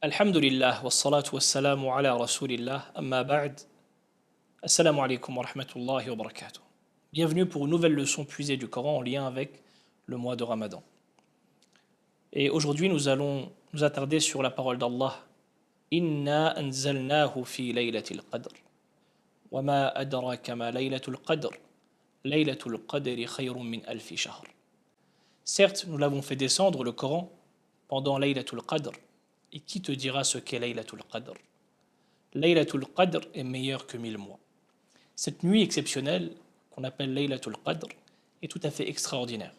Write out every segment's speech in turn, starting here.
Alhamdulillah, wassalatu wassalamu ala rasulillah, amma ba'd. Assalamu alaikum wa rahmatullahi wa barakatuh. Bienvenue pour une nouvelle leçon puisée du Coran en lien avec le mois de Ramadan. Et aujourd'hui, nous allons nous attarder sur la parole d'Allah. Inna anzalnahu fi laylatil qadr. Wa ma adraka ma laylatul qadr. Laylatul qadri khayrun min alfi shahr. Certes, nous l'avons fait descendre, le Coran, pendant Laylatul Qadr. Et qui te dira ce qu'est Laylatul Qadr? Laylatul Qadr est meilleure que 1000 mois. Cette nuit exceptionnelle, qu'on appelle Laylatul Qadr, est tout à fait extraordinaire.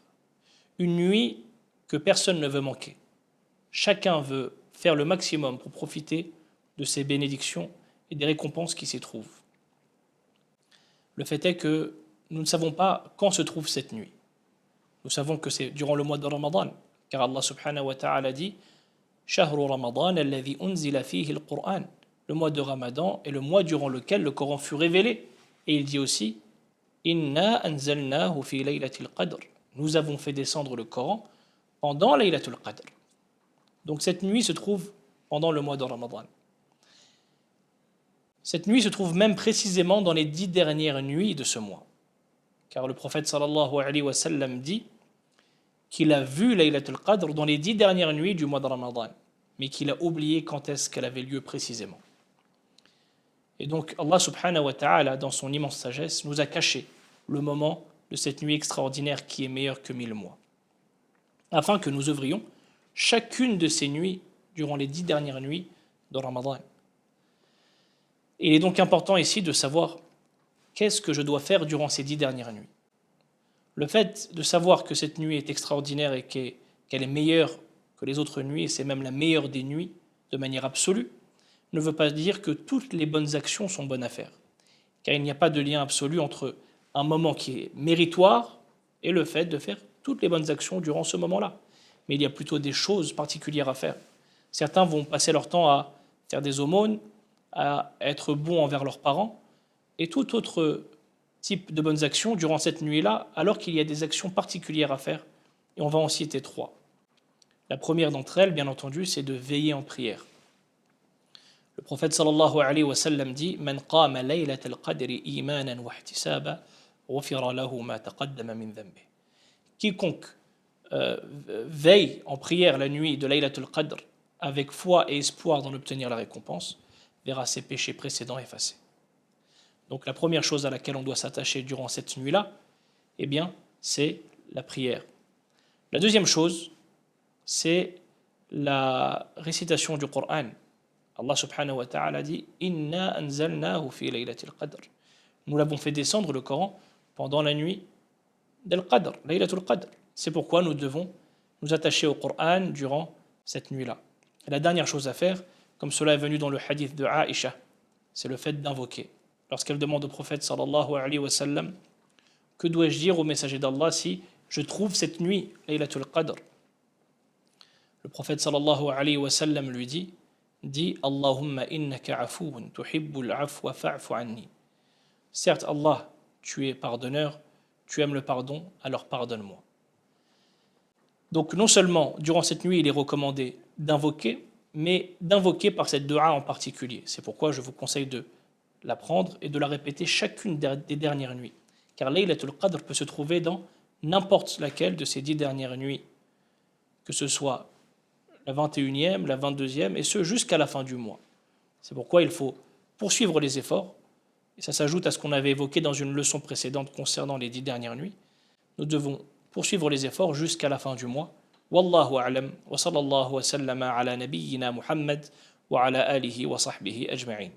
Une nuit que personne ne veut manquer. Chacun veut faire le maximum pour profiter de ses bénédictions et des récompenses qui s'y trouvent. Le fait est que nous ne savons pas quand se trouve cette nuit. Nous savons que c'est durant le mois de Ramadan, car Allah subhanahu wa ta'ala dit Shahru Ramadan alladhi unzila fihi al-Qur'an. Le mois de Ramadan est le mois durant lequel le Coran fut révélé. Et il dit aussi Inna anzalnahu fi laylatil qadr. Nous avons fait descendre le Coran pendant Laylatul Qadr. Donc cette nuit se trouve pendant le mois de Ramadan. Cette nuit se trouve même précisément dans les 10 dernières nuits de ce mois. Car le prophète sallallahu alayhi wa sallam dit qu'il a vu Laylatul Qadr dans les 10 dernières nuits du mois de Ramadan, mais qu'il a oublié quand est-ce qu'elle avait lieu précisément. Et donc Allah subhanahu wa ta'ala, dans son immense sagesse, nous a caché le moment de cette nuit extraordinaire qui est meilleure que 1000 mois, afin que nous œuvrions chacune de ces nuits durant les 10 dernières nuits de Ramadan. Et il est donc important ici de savoir qu'est-ce que je dois faire durant ces 10 dernières nuits. Le fait de savoir que cette nuit est extraordinaire et qu'elle est meilleure que les autres nuits, et c'est même la meilleure des nuits de manière absolue, ne veut pas dire que toutes les bonnes actions sont bonnes à faire. Car il n'y a pas de lien absolu entre un moment qui est méritoire et le fait de faire toutes les bonnes actions durant ce moment-là. Mais il y a plutôt des choses particulières à faire. Certains vont passer leur temps à faire des aumônes, à être bons envers leurs parents, et tout autre type de bonnes actions durant cette nuit-là, alors qu'il y a des actions particulières à faire, et on va en citer 3. La première d'entre elles, bien entendu, c'est de veiller en prière. Le prophète sallallahu alayhi wa sallam dit Man qama laylatal qadri imanan wa ihtisaba ghufira lahu ma taqaddama min dhanbi. Quiconque veille en prière la nuit de Laylatul Qadr avec foi et espoir d'en obtenir la récompense, verra ses péchés précédents effacés. Donc la première chose à laquelle on doit s'attacher durant cette nuit-là, eh bien, c'est la prière. La deuxième chose, c'est la récitation du Coran. Allah subhanahu wa ta'ala dit Inna anzalnahu fi laylatil qadr. Nous l'avons fait descendre le Coran pendant la nuit del Qadr, Laylatul Qadr. C'est pourquoi nous devons nous attacher au Coran durant cette nuit-là. Et la dernière chose à faire, comme cela est venu dans le hadith de Aïcha, c'est le fait d'invoquer. Lorsqu'elle demande au prophète sallallahu alayhi wa sallam que dois-je dire au messager d'Allah si je trouve cette nuit, Laylatul Qadr? Le prophète sallallahu alayhi wa sallam lui dit Allahumma innaka afoun tuhibbul afwa fa'fu anni. Certes, Allah, tu es pardonneur, tu aimes le pardon, alors pardonne-moi. Donc non seulement durant cette nuit il est recommandé d'invoquer, mais d'invoquer par cette dua en particulier. C'est pourquoi je vous conseille de la prendre et de la répéter chacune des dernières nuits. Car Laylatul Qadr peut se trouver dans n'importe laquelle de ces 10 dernières nuits, que ce soit la 21e, la 22e, et ce jusqu'à la fin du mois. C'est pourquoi il faut poursuivre les efforts, et ça s'ajoute à ce qu'on avait évoqué dans une leçon précédente concernant les 10 dernières nuits. Nous devons poursuivre les efforts jusqu'à la fin du mois. Wallahu a'lam, wa sallallahu wa sallama ala nabiyyina Muhammad wa ala alihi wa sahbihi ajma'in.